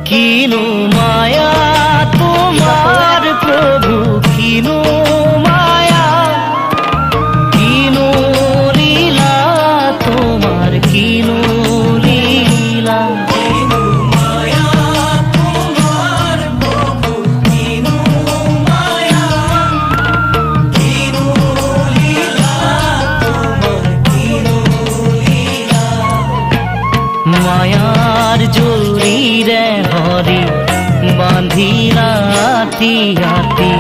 কিনো মায়া তোমার প্রভু, কিনো মায়া, কিনো লীলা তোমার, কিনো লীলা। কিনো মায়া তোমার প্রভু, কিনো মায়া, কিনো লীলা তোমার, কিনো লীলা। মায়ার জড়িরে হরি বাঁধি রাতি রাতি